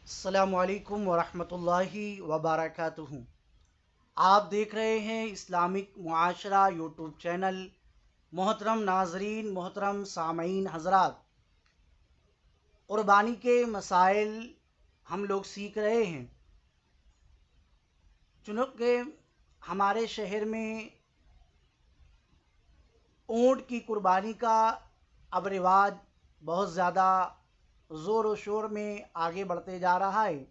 السلام علیکم ورحمۃ اللہ وبرکاتہ۔ آپ دیکھ رہے ہیں اسلامک معاشرہ یوٹیوب چینل۔ محترم ناظرین، محترم سامعین حضرات، قربانی کے مسائل ہم لوگ سیکھ رہے ہیں، چنانچہ ہمارے شہر میں اونٹ کی قربانی کا اب رواج بہت زیادہ زور و شور میں آگے بڑھتے جا رہا ہے۔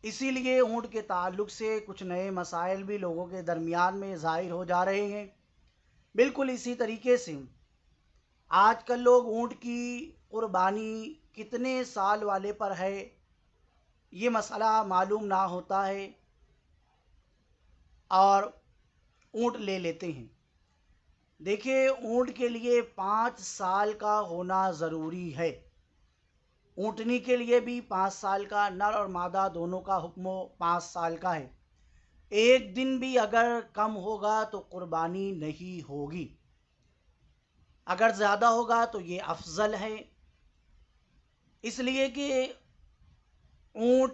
اسی لیے اونٹ کے تعلق سے کچھ نئے مسائل بھی لوگوں کے درمیان میں ظاہر ہو جا رہے ہیں۔ بالکل اسی طریقے سے آج کل لوگ اونٹ کی قربانی کتنے سال والے پر ہے یہ مسئلہ معلوم نہ ہوتا ہے اور اونٹ لے لیتے ہیں۔ دیکھیے، اونٹ کے لیے 5 سال کا ہونا ضروری ہے۔ اونٹنی کے لیے بھی 5 سال کا، نر اور مادہ دونوں کا حکم 5 سال کا ہے۔ ایک دن بھی اگر کم ہوگا تو قربانی نہیں ہوگی، اگر زیادہ ہوگا تو یہ افضل ہے، اس لیے کہ اونٹ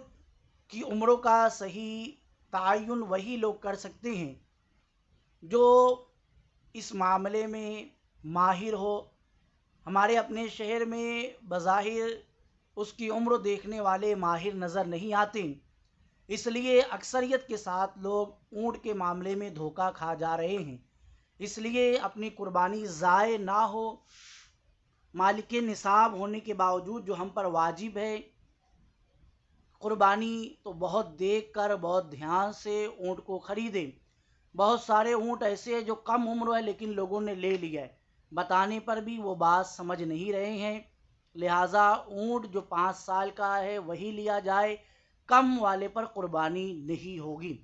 کی عمروں کا صحیح تعین وہی لوگ کر سکتے ہیں جو اس معاملے میں ماہر ہو۔ ہمارے اپنے شہر میں بظاہر اس کی عمر دیکھنے والے ماہر نظر نہیں آتے، اس لیے اکثریت کے ساتھ لوگ اونٹ کے معاملے میں دھوکہ کھا جا رہے ہیں۔ اس لیے اپنی قربانی ضائع نہ ہو، مالک نصاب ہونے کے باوجود جو ہم پر واجب ہے قربانی، تو بہت دیکھ کر بہت دھیان سے اونٹ کو خریدیں۔ بہت سارے اونٹ ایسے ہیں جو کم عمر ہے لیکن لوگوں نے لے لیا ہے، بتانے پر بھی وہ بات سمجھ نہیں رہے ہیں، لہٰذا اونٹ جو 5 سال کا ہے وہی لیا جائے، کم والے پر قربانی نہیں ہوگی۔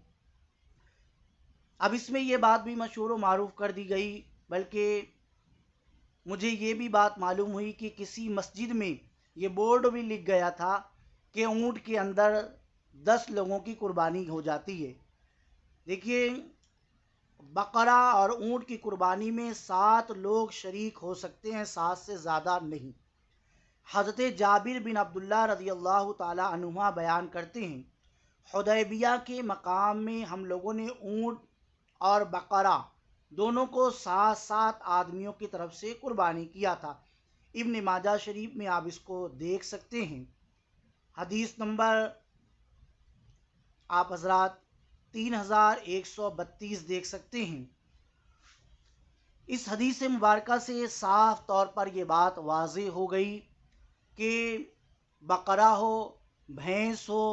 اب اس میں یہ بات بھی مشہور و معروف کر دی گئی، بلکہ مجھے یہ بھی بات معلوم ہوئی کہ کسی مسجد میں یہ بورڈ بھی لکھ گیا تھا کہ اونٹ کے اندر 10 لوگوں کی قربانی ہو جاتی ہے۔ دیکھیے، بقرہ اور اونٹ کی قربانی میں 7 لوگ شریک ہو سکتے ہیں، 7 سے زیادہ نہیں۔ حضرت جابر بن عبداللہ رضی اللہ تعالی عنہما بیان کرتے ہیں، حدیبیہ کے مقام میں ہم لوگوں نے اونٹ اور بقرہ دونوں کو 7 آدمیوں کی طرف سے قربانی کیا تھا۔ ابن ماجہ شریف میں آپ اس کو دیکھ سکتے ہیں، حدیث نمبر آپ حضرات 3132 دیکھ سکتے ہیں۔ اس حدیث مبارکہ سے صاف طور پر یہ بات واضح ہو گئی کہ بقرہ ہو، بھینس ہو،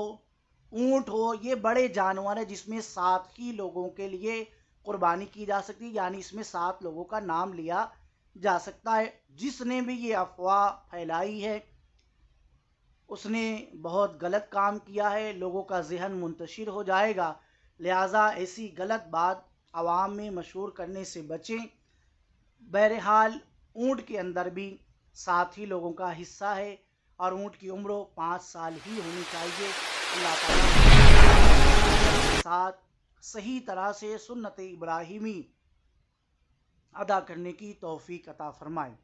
اونٹ ہو، یہ بڑے جانور ہیں جس میں 7 ہی لوگوں کے لیے قربانی کی جا سکتی ہے، یعنی اس میں 7 لوگوں کا نام لیا جا سکتا ہے۔ جس نے بھی یہ افواہ پھیلائی ہے اس نے بہت غلط کام کیا ہے، لوگوں کا ذہن منتشر ہو جائے گا، لہٰذا ایسی غلط بات عوام میں مشہور کرنے سے بچیں۔ بہرحال اونٹ کے اندر بھی 7 ہی لوگوں کا حصہ ہے اور اونٹ کی عمر 5 سال ہی ہونی چاہیے۔ اللہ تعالیٰ کے ساتھ صحیح طرح سے سنت ابراہیمی ادا کرنے کی توفیق عطا فرمائے۔